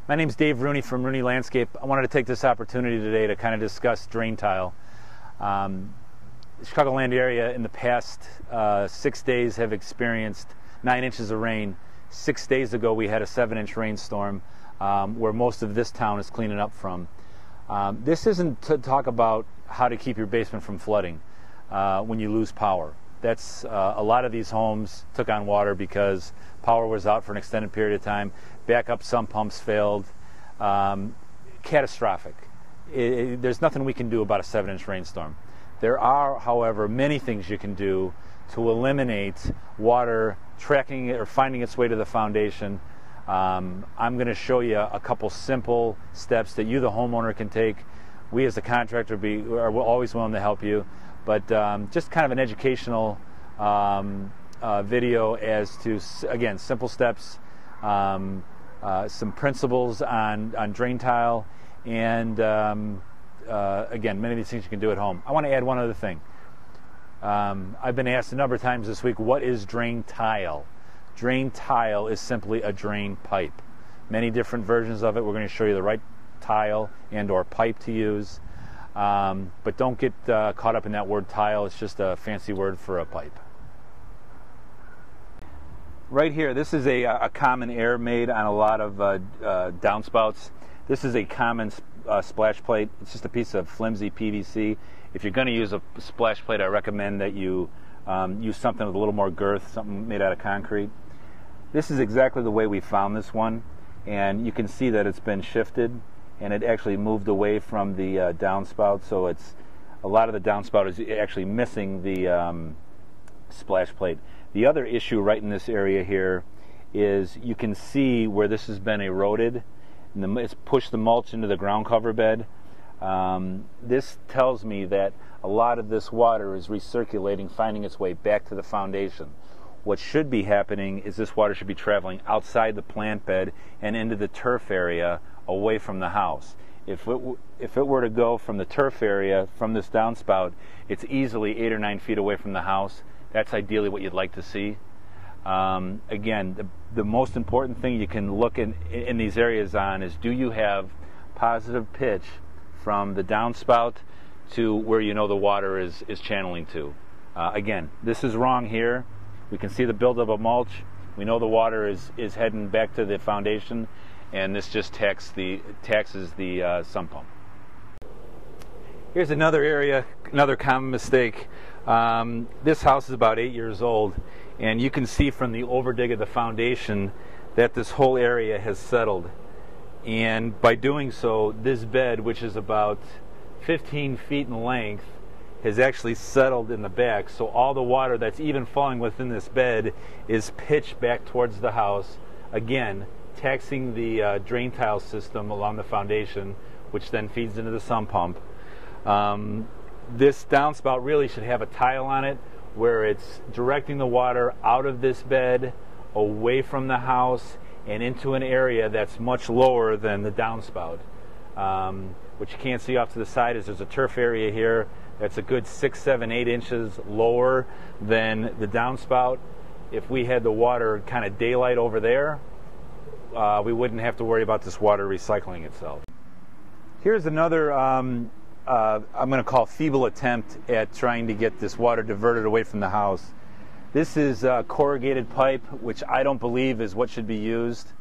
My name's Dave Rooney from Rooney Landscape. I wanted to take this opportunity today to kind of discuss drain tile. The Chicagoland area in the past 6 days have experienced 9 inches of rain. 6 days ago we had a 7-inch rainstorm where most of this town is cleaning up from. This isn't to talk about how to keep your basement from flooding when you lose power. That's a lot of these homes took on water because power was out for an extended period of time. Backup sump pumps failed. Catastrophic. There's nothing we can do about a 7-inch rainstorm. There are, however, many things you can do to eliminate water tracking or finding its way to the foundation. I'm going to show you a couple simple steps that you, the homeowner, can take. We as a contractor are always willing to help you, but just kind of an educational video as to, again, simple steps, some principles on drain tile, and again, many of these things you can do at home. I want to add one other thing. I've been asked a number of times this week, what is drain tile? Drain tile is simply a drain pipe. Many different versions of it. We're going to show you the right tile and or pipe to use. But don't get caught up in that word tile. It's just a fancy word for a pipe. Right here, this is a common error made on a lot of downspouts. This is a common splash plate. It's just a piece of flimsy PVC. If you're going to use a splash plate, I recommend that you use something with a little more girth, something made out of concrete. This is exactly the way we found this one, and you can see that it's been shifted, and it actually moved away from the downspout, so it's a lot of the downspout is actually missing the splash plate. The other issue right in this area here is you can see where this has been eroded, and it's pushed the mulch into the ground cover bed. This tells me that a lot of this water is recirculating, finding its way back to the foundation. What should be happening is this water should be traveling outside the plant bed and into the turf area away from the house. If it were to go from the turf area, from this downspout, it's easily 8 or 9 feet away from the house. That's ideally what you'd like to see. Again, the most important thing you can look in these areas on is, do you have positive pitch from the downspout to where you know the water is channeling to. Again, this is wrong here. We can see the buildup of mulch. We know the water is heading back to the foundation, and this just taxes the sump pump. Here's another area, another common mistake. This house is about 8 years old, and you can see from the overdig of the foundation that this whole area has settled. And by doing so, this bed, which is about 15 feet in length, has actually settled in the back. So all the water that's even falling within this bed is pitched back towards the house, again, taxing the drain tile system along the foundation, which then feeds into the sump pump. This downspout really should have a tile on it where it's directing the water out of this bed, away from the house, and into an area that's much lower than the downspout. What you can't see off to the side is there's a turf area here that's a good 6, 7, 8 inches lower than the downspout. If we had the water kind of daylight over there, we wouldn't have to worry about this water recycling itself. Here's another I'm going to call feeble attempt at trying to get this water diverted away from the house. This is corrugated pipe, which I don't believe is what should be used.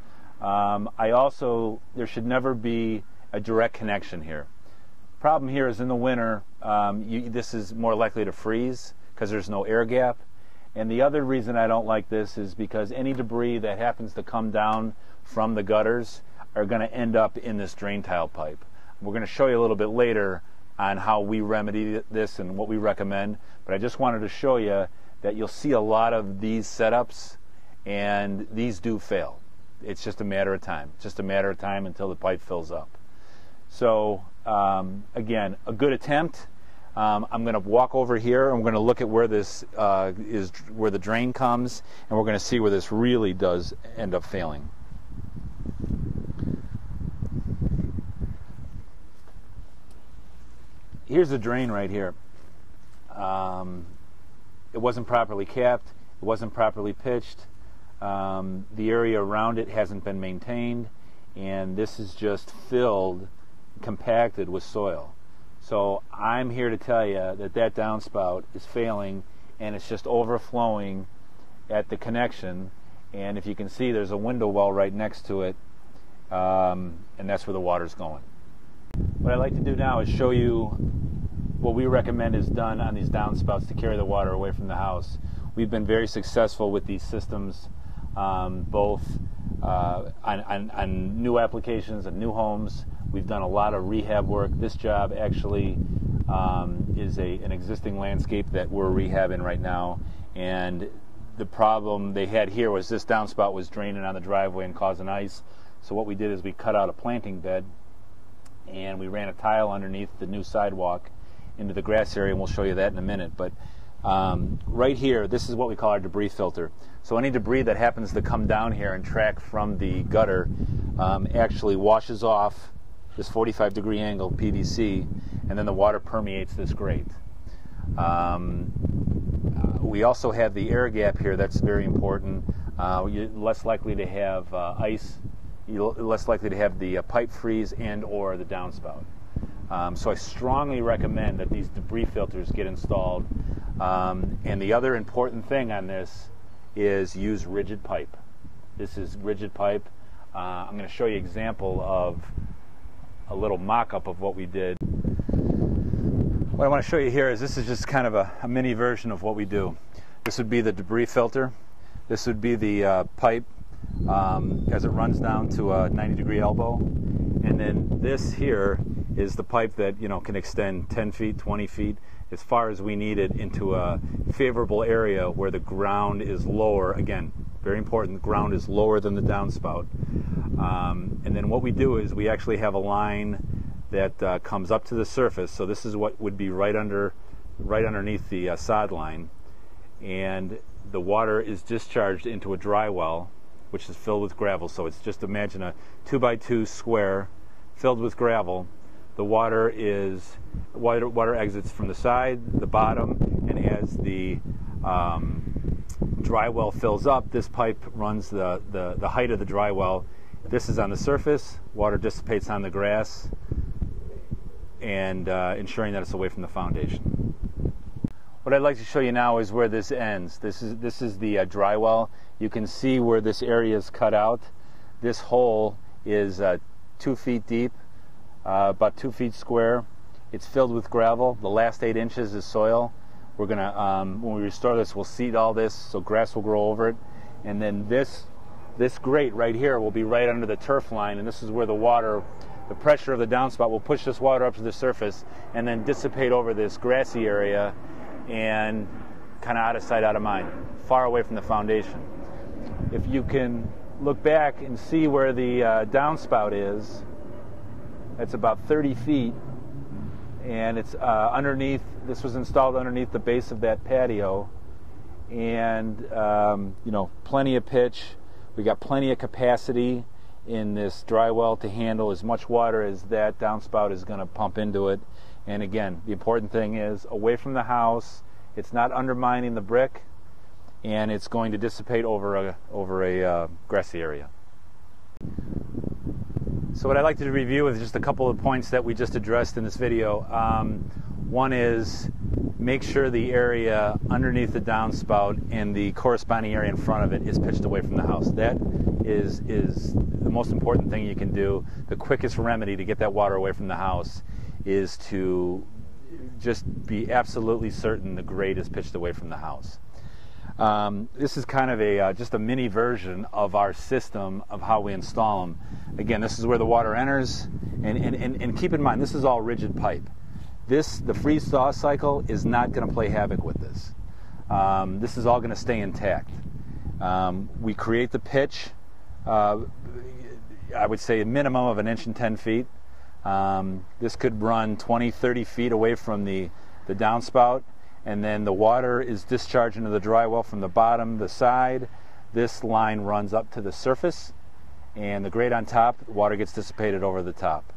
There should never be a direct connection here. Problem here is in the winter, this is more likely to freeze because there's no air gap. And the other reason I don't like this is because any debris that happens to come down from the gutters are going to end up in this drain tile pipe. We're going to show you a little bit later on how we remedy this and what we recommend, but I just wanted to show you that you'll see a lot of these setups, and these do fail. It's just a matter of time. It's just a matter of time until the pipe fills up. So again, a good attempt. I'm going to walk over here, and we're going to look at where this is, where the drain comes, and we're going to see where this really does end up failing. Here's the drain right here. It wasn't properly capped. It wasn't properly pitched. The area around it hasn't been maintained, and this is just filled, compacted with soil. So I'm here to tell you that that downspout is failing, and it's just overflowing at the connection. And if you can see, there's a window well right next to it, and that's where the water's going. What I'd like to do now is show you what we recommend is done on these downspouts to carry the water away from the house. We've been very successful with these systems, both on new applications and new homes. We've done a lot of rehab work. This job actually is an existing landscape that we're rehabbing right now, and the problem they had here was this downspout was draining on the driveway and causing ice. So what we did is we cut out a planting bed, and we ran a tile underneath the new sidewalk into the grass area, and we'll show you that in a minute. But right here, this is what we call our debris filter. So any debris that happens to come down here and track from the gutter actually washes off this 45-degree angle PVC, and then the water permeates this grate. We also have the air gap here. That's very important. You're less likely to have ice. You're less likely to have the pipe freeze and or the downspout. So I strongly recommend that these debris filters get installed. And the other important thing on this is use rigid pipe. This is rigid pipe. I'm going to show you an example of a little mock-up of what we did. What I want to show you here is this is just kind of a mini version of what we do. This would be the debris filter. This would be the pipe as it runs down to a 90-degree elbow. And then this here is the pipe that, you know, can extend 10 feet, 20 feet, as far as we need it, into a favorable area where the ground is lower. Again, very important, the ground is lower than the downspout. And then what we do is we actually have a line that comes up to the surface. So this is what would be right underneath the sod line. And the water is discharged into a dry well, which is filled with gravel. So it's just, imagine a 2x2 square filled with gravel. The water exits from the side, the bottom, and as the dry well fills up, this pipe runs the height of the dry well. This is on the surface, water dissipates on the grass, and ensuring that it's away from the foundation. What I'd like to show you now is where this ends. This is the dry well. You can see where this area is cut out. This hole is 2 feet deep, about 2 feet square. It's filled with gravel. The last 8 inches is soil. We're gonna, when we restore this, we'll seed all this so grass will grow over it. And then this grate right here will be right under the turf line, and this is where the pressure of the downspout will push this water up to the surface and then dissipate over this grassy area and kind of out of sight, out of mind, far away from the foundation. If you can look back and see where the downspout is, it's about 30 feet, and it's underneath. This was installed underneath the base of that patio, and you know, plenty of pitch. We got plenty of capacity in this dry well to handle as much water as that downspout is going to pump into it. And again, the important thing is away from the house. It's not undermining the brick, and it's going to dissipate over a grassy area. So what I'd like to review is just a couple of points that we just addressed in this video. One is make sure the area underneath the downspout and the corresponding area in front of it is pitched away from the house. That is the most important thing you can do. The quickest remedy to get that water away from the house is to just be absolutely certain the grate is pitched away from the house. This is kind of just a mini version of our system of how we install them. Again, this is where the water enters, and keep in mind, this is all rigid pipe. The freeze-thaw cycle is not going to play havoc with this. This is all going to stay intact. We create the pitch, I would say a minimum of 1 inch and 10 feet. This could run 20, 30 feet away from the downspout, and then the water is discharged into the dry well from the bottom, the side. This line runs up to the surface, and the grate on top, water gets dissipated over the top.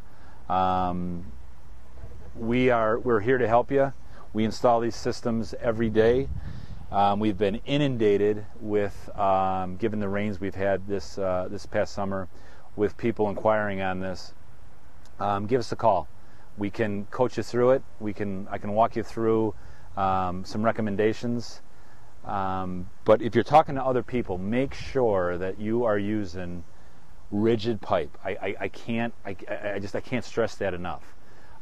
We're here to help you. We install these systems every day. We've been inundated with, given the rains we've had this past summer, with people inquiring on this, give us a call. We can coach you through it. I can walk you through some recommendations. But if you're talking to other people, make sure that you are using rigid pipe. I can't stress that enough.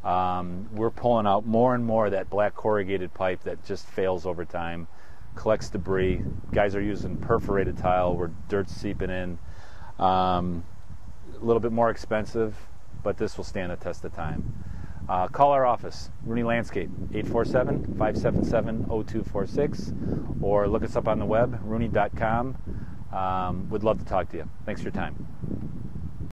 We're pulling out more and more of that black corrugated pipe that just fails over time, collects debris. Guys are using perforated tile where dirt's seeping in. A little bit more expensive, but this will stand the test of time. Call our office, Rooney Landscape, 847-577-0246, or look us up on the web, rooney.com. Would love to talk to you. Thanks for your time.